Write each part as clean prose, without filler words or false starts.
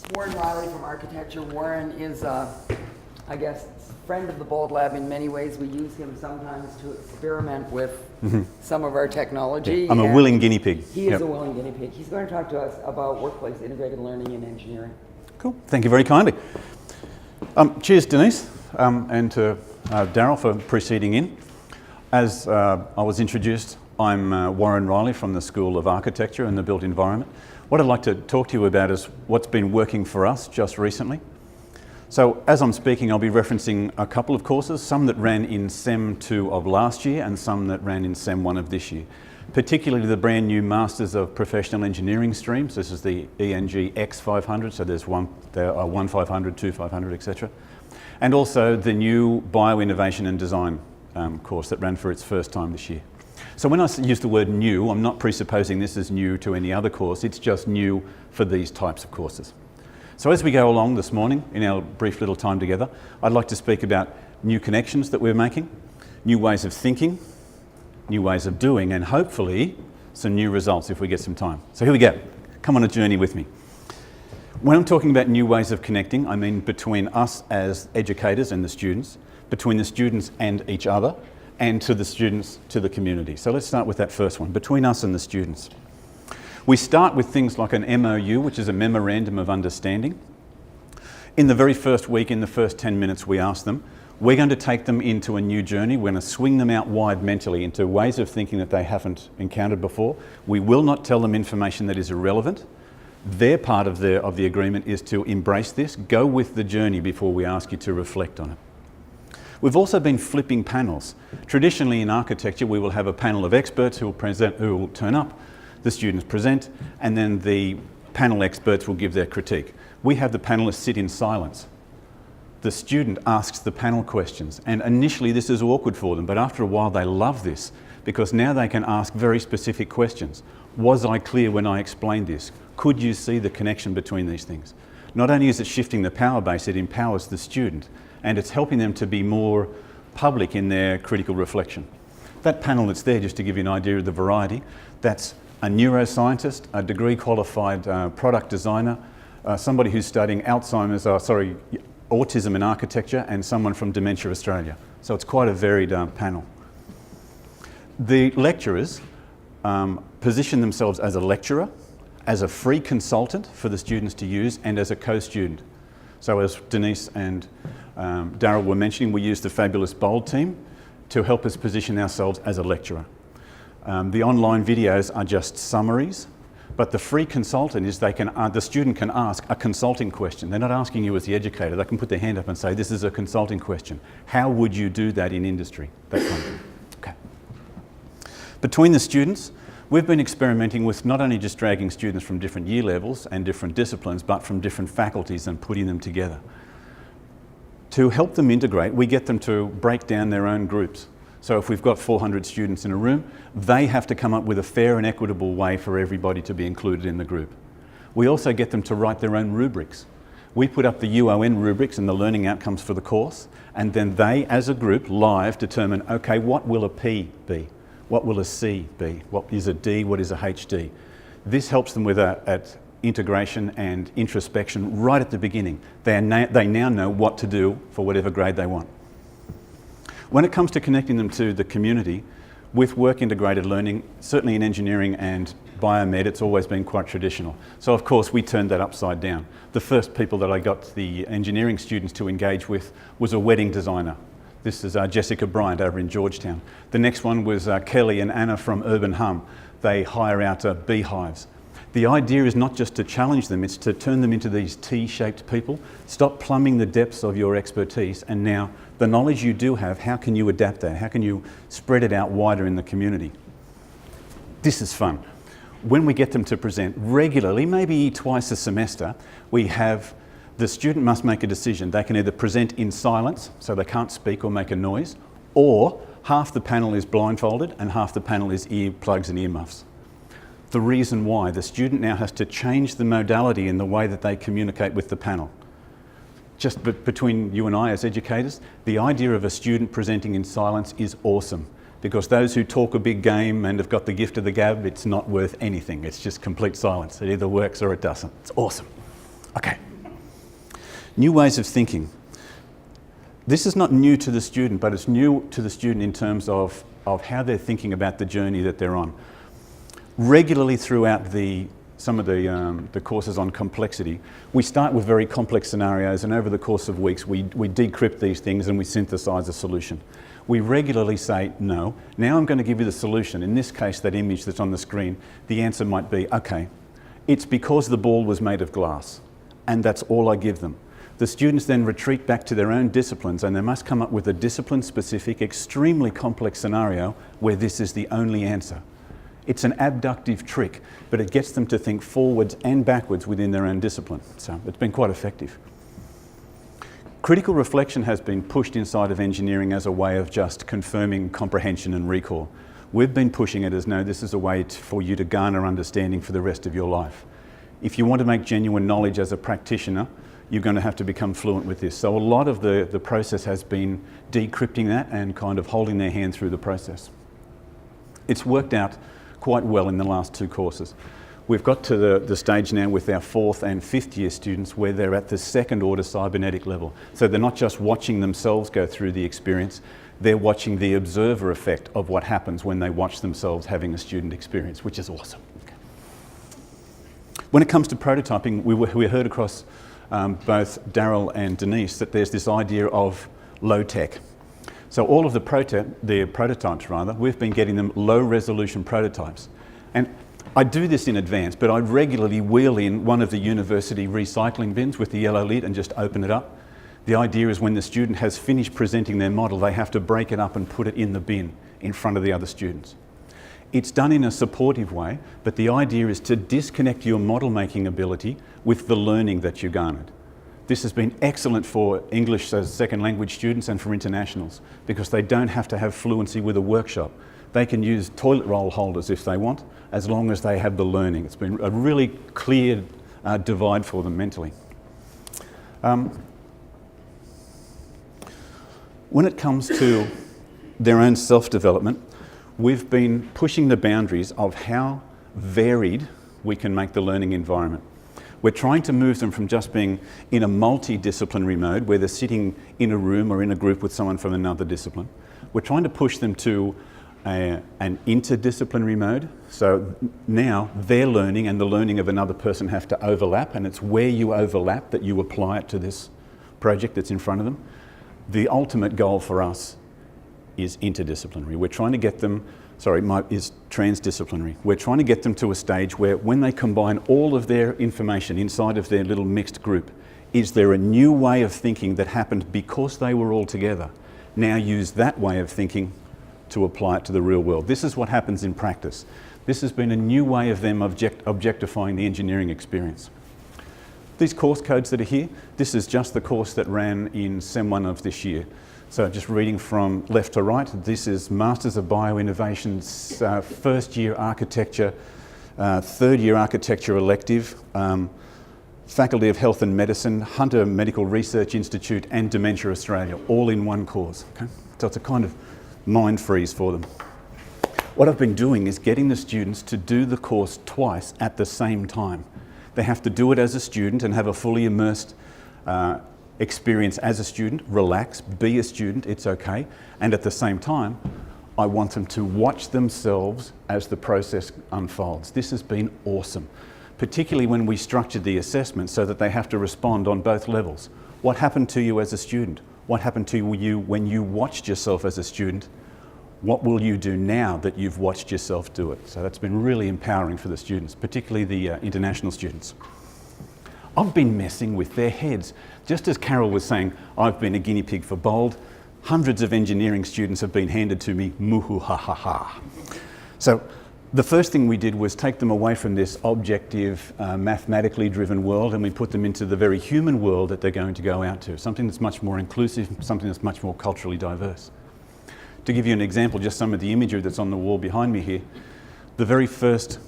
Warren Reilly from Architecture. Warren is, I guess, friend of the Bold Lab in many ways. We use him sometimes to experiment with some of our technology. I'm a willing guinea pig. He is a willing guinea pig. He's going to talk to us about workplace integrated learning in engineering. Cool. Thank you very kindly. Cheers, Denise, and to Daryl for preceding in. As I was introduced, I'm Warren Reilly from the School of Architecture and the Built Environment. What I'd like to talk to you about is what's been working for us just recently. So as I'm speaking, I'll be referencing a couple of courses, some that ran in SEM 2 of last year and some that ran in SEM 1 of this year. Particularly the brand new Masters of Professional Engineering streams. This is the ENG X500, so there are 1 500, 2 500, etc. And also the new Bioinnovation and Design course that ran for its first time this year. So when I use the word new, I'm not presupposing this is new to any other course, it's just new for these types of courses. So as we go along this morning, in our brief little time together, I'd like to speak about new connections that we're making, new ways of thinking, new ways of doing, and hopefully some new results if we get some time. So here we go. Come on a journey with me. When I'm talking about new ways of connecting, I mean between us as educators and the students, between the students and each other, and to the students, to the community. So let's start with that first one, between us and the students. We start with things like an MOU, which is a Memorandum of Understanding. In the very first week, in the first 10 minutes, we ask them, we're going to take them into a new journey. We're going to swing them out wide mentally into ways of thinking that they haven't encountered before. We will not tell them information that is irrelevant. Their part of the agreement is to embrace this, go with the journey before we ask you to reflect on it. We've also been flipping panels. Traditionally in architecture, we will have a panel of experts who will turn up, the students present, and then the panel experts will give their critique. We have the panelists sit in silence. The student asks the panel questions, and initially this is awkward for them, but after a while they love this because now they can ask very specific questions. Was I clear when I explained this? Could you see the connection between these things? Not only is it shifting the power base, it empowers the student, and it's helping them to be more public in their critical reflection. That panel that's there, just to give you an idea of the variety, that's a neuroscientist, a degree qualified product designer, somebody who's studying autism in architecture, and someone from Dementia Australia. So it's quite a varied panel. The lecturers position themselves as a lecturer, as a free consultant for the students to use, and as a co-student. So as Denise and Daryl were mentioning, we use the fabulous Bold team to help us position ourselves as a lecturer. The online videos are just summaries, but the free consultant is the student can ask a consulting question. They're not asking you as the educator. They can put their hand up and say, this is a consulting question. How would you do that in industry? That kind of thing. Okay. Between the students, we've been experimenting with not only just dragging students from different year levels and different disciplines, but from different faculties and putting them together. To help them integrate, we get them to break down their own groups. So if we've got 400 students in a room, they have to come up with a fair and equitable way for everybody to be included in the group. We also get them to write their own rubrics. We put up the UON rubrics and the learning outcomes for the course, and then they, as a group, live determine, okay, what will a P be? What will a C be? What is a D? What is a HD? This helps them with at integration and introspection right at the beginning. They now know what to do for whatever grade they want. When it comes to connecting them to the community, with work integrated learning, certainly in engineering and biomed, it's always been quite traditional. So of course we turned that upside down. The first people that I got the engineering students to engage with was a wedding designer. This is Jessica Bryant over in Georgetown. The next one was Kelly and Anna from Urban Hum. They hire out beehives. The idea is not just to challenge them, it's to turn them into these T-shaped people. Stop plumbing the depths of your expertise, and now the knowledge you do have, how can you adapt that? How can you spread it out wider in the community? This is fun. When we get them to present regularly, maybe twice a semester, we have the student must make a decision. They can either present in silence, so they can't speak or make a noise, or half the panel is blindfolded and half the panel is earplugs and earmuffs. The reason why, the student now has to change the modality in the way that they communicate with the panel. Just between you and I as educators, the idea of a student presenting in silence is awesome, because those who talk a big game and have got the gift of the gab, it's not worth anything. It's just complete silence. It either works or it doesn't. It's awesome. Okay. New ways of thinking. This is not new to the student, but it's new to the student in terms of how they're thinking about the journey that they're on. Regularly throughout some of the courses on complexity, we start with very complex scenarios, and over the course of weeks we decrypt these things and we synthesize a solution. We regularly say, no, now I'm going to give you the solution. In this case, that image that's on the screen, the answer might be, okay, it's because the ball was made of glass, and that's all I give them. The students then retreat back to their own disciplines, and they must come up with a discipline-specific, extremely complex scenario where this is the only answer. It's an abductive trick, but it gets them to think forwards and backwards within their own discipline. So it's been quite effective. Critical reflection has been pushed inside of engineering as a way of just confirming comprehension and recall. We've been pushing it as, no, this is a way for you to garner understanding for the rest of your life. If you want to make genuine knowledge as a practitioner, you're going to have to become fluent with this. So a lot of the process has been decrypting that and kind of holding their hand through the process. It's worked out quite well in the last 2 courses. We've got to the stage now with our 4th and 5th year students where they're at the 2nd order cybernetic level. So they're not just watching themselves go through the experience, they're watching the observer effect of what happens when they watch themselves having a student experience, which is awesome. Okay. When it comes to prototyping, we heard across both Daryl and Denise that there's this idea of low tech. So all of the prototypes, we've been getting them low resolution prototypes. And I do this in advance, but I regularly wheel in one of the university recycling bins with the yellow lid and just open it up. The idea is when the student has finished presenting their model, they have to break it up and put it in the bin in front of the other students. It's done in a supportive way, but the idea is to disconnect your model making ability with the learning that you garnered. This has been excellent for English as second language students and for internationals because they don't have to have fluency with a workshop. They can use toilet roll holders if they want, as long as they have the learning. It's been a really clear divide for them mentally. When it comes to their own self-development, we've been pushing the boundaries of how varied we can make the learning environment. We're trying to move them from just being in a multidisciplinary mode where they're sitting in a room or in a group with someone from another discipline. We're trying to push them to an interdisciplinary mode. So now their learning and the learning of another person have to overlap, and it's where you overlap that you apply it to this project that's in front of them. The ultimate goal for us is interdisciplinary. We're trying to get them, is transdisciplinary. We're trying to get them to a stage where when they combine all of their information inside of their little mixed group, is there a new way of thinking that happened because they were all together? Now use that way of thinking to apply it to the real world. This is what happens in practice. This has been a new way of them objectifying the engineering experience. These course codes that are here, this is just the course that ran in Sem 1 of this year. So just reading from left to right, this is Masters of Bioinnovation's 1st year architecture, 3rd year architecture elective, Faculty of Health and Medicine, Hunter Medical Research Institute and Dementia Australia, all in one course. Okay? So it's a kind of mind freeze for them. What I've been doing is getting the students to do the course twice at the same time. They have to do it as a student and have a fully immersed experience as a student, relax, be a student, it's okay. And at the same time, I want them to watch themselves as the process unfolds. This has been awesome, particularly when we structured the assessment so that they have to respond on both levels. What happened to you as a student? What happened to you when you watched yourself as a student? What will you do now that you've watched yourself do it? So that's been really empowering for the students, particularly the international students. I've been messing with their heads. Just as Carol was saying, I've been a guinea pig for bold. Hundreds of engineering students have been handed to me, muhu ha ha ha. So the first thing we did was take them away from this objective, mathematically driven world, and we put them into the very human world that they're going to go out to, something that's much more inclusive, something that's much more culturally diverse. To give you an example, just some of the imagery that's on the wall behind me here, the very first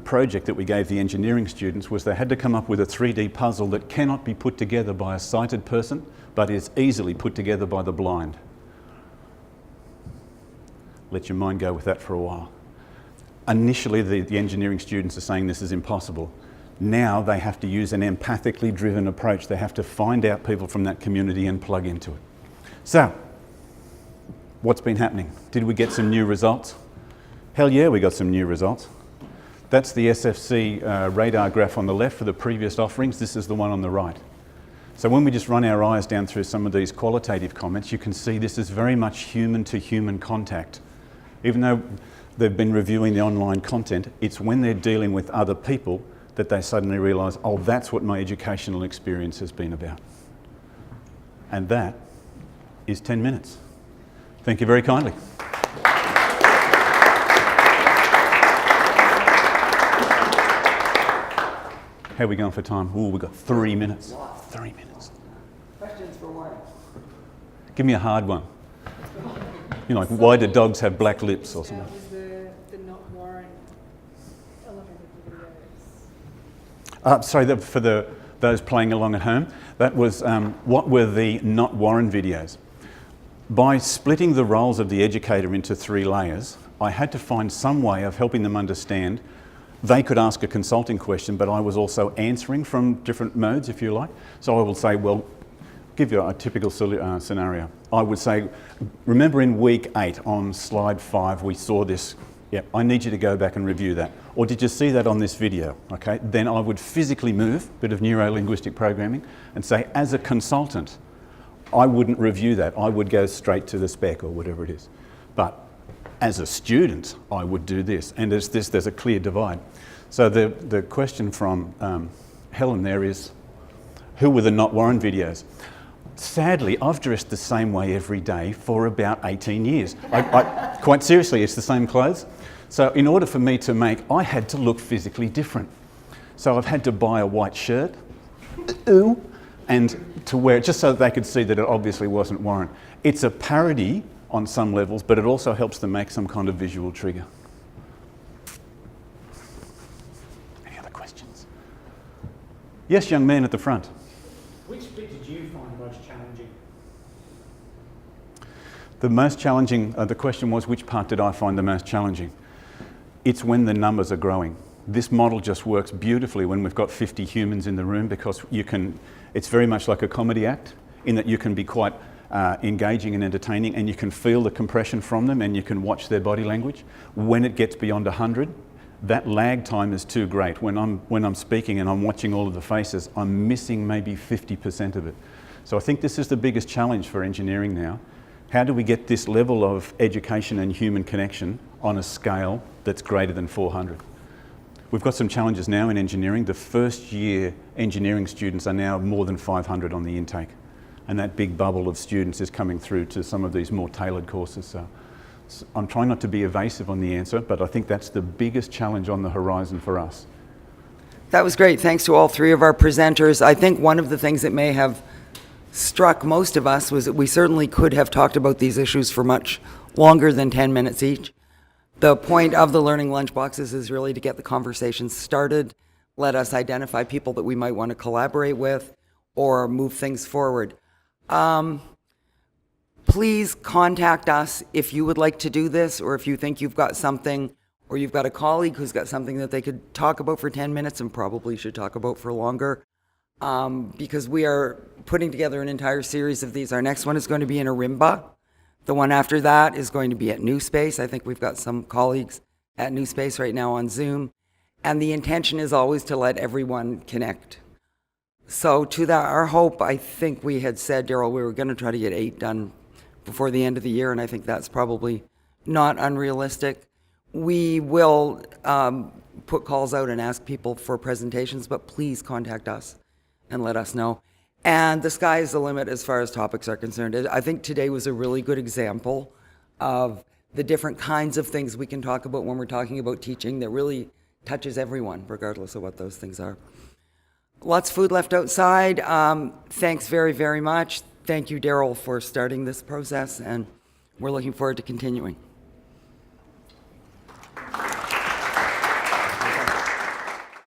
project that we gave the engineering students was they had to come up with a 3D puzzle that cannot be put together by a sighted person, but is easily put together by the blind. Let your mind go with that for a while. Initially, the engineering students are saying this is impossible. Now they have to use an empathically driven approach. They have to find out people from that community and plug into it. So, what's been happening? Did we get some new results? Hell yeah, we got some new results. That's the SFC radar graph on the left for the previous offerings. This is the one on the right. So when we just run our eyes down through some of these qualitative comments, you can see this is very much human-to-human contact. Even though they've been reviewing the online content, it's when they're dealing with other people that they suddenly realise, oh, that's what my educational experience has been about. And that is 10 minutes. Thank you very kindly. How are we going for time? Ooh, we've got 3 minutes. 3 minutes. Questions for Warren? Give me a hard one. You know, like, why do dogs have black lips or something? That was the not Warren element of the videos. Sorry, for those playing along at home, that was what were the not Warren videos. By splitting the roles of the educator into 3 layers, I had to find some way of helping them understand. They could ask a consulting question, but I was also answering from different modes, if you like. So I will say, well, give you a typical scenario. I would say, remember in week 8 on slide 5, we saw this. Yeah, I need you to go back and review that. Or did you see that on this video? Okay, then I would physically move, bit of neuro-linguistic programming, and say, as a consultant, I wouldn't review that. I would go straight to the spec or whatever it is. But as a student, I would do this. And there's a clear divide. So the question from Helen there is, who were the not Warren videos? Sadly, I've dressed the same way every day for about 18 years. Quite seriously, it's the same clothes. So in order for me to I had to look physically different. So I've had to buy a white shirt, and to wear it just so that they could see that it obviously wasn't Warren. It's a parody on some levels, but it also helps them make some kind of visual trigger. Any other questions? Yes, young man at the front. Which bit did you find most challenging? The most challenging, the question was, which part did I find the most challenging? It's when the numbers are growing. This model just works beautifully when we've got 50 humans in the room, because it's very much like a comedy act in that you can be quite engaging and entertaining, and you can feel the compression from them and you can watch their body language. When it gets beyond 100, that lag time is too great. When I'm speaking and I'm watching all of the faces, I'm missing maybe 50% of it. So I think this is the biggest challenge for engineering now. How do we get this level of education and human connection on a scale that's greater than 400? We've got some challenges now in engineering. The first year engineering students are now more than 500 on the intake. And that big bubble of students is coming through to some of these more tailored courses. So I'm trying not to be evasive on the answer, but I think that's the biggest challenge on the horizon for us. That was great. Thanks to all 3 of our presenters. I think one of the things that may have struck most of us was that we certainly could have talked about these issues for much longer than 10 minutes each. The point of the Learning Lunchboxes is really to get the conversation started, let us identify people that we might want to collaborate with or move things forward. Please contact us if you would like to do this, or if you think you've got something, or you've got a colleague who's got something that they could talk about for 10 minutes and probably should talk about for longer, because we are putting together an entire series of these. Our next one is going to be in Arimba. The one after that is going to be at New Space. I think we've got some colleagues at New Space right now on Zoom. And the intention is always to let everyone connect. So to that, our hope, I think we had said, Daryl, we were going to try to get 8 done before the end of the year, and I think that's probably not unrealistic. We will put calls out and ask people for presentations, but please contact us and let us know. And the sky is the limit as far as topics are concerned. I think today was a really good example of the different kinds of things we can talk about when we're talking about teaching that really touches everyone, regardless of what those things are. Lots of food left outside. Thanks very, very much. Thank you, Daryl, for starting this process, and we're looking forward to continuing.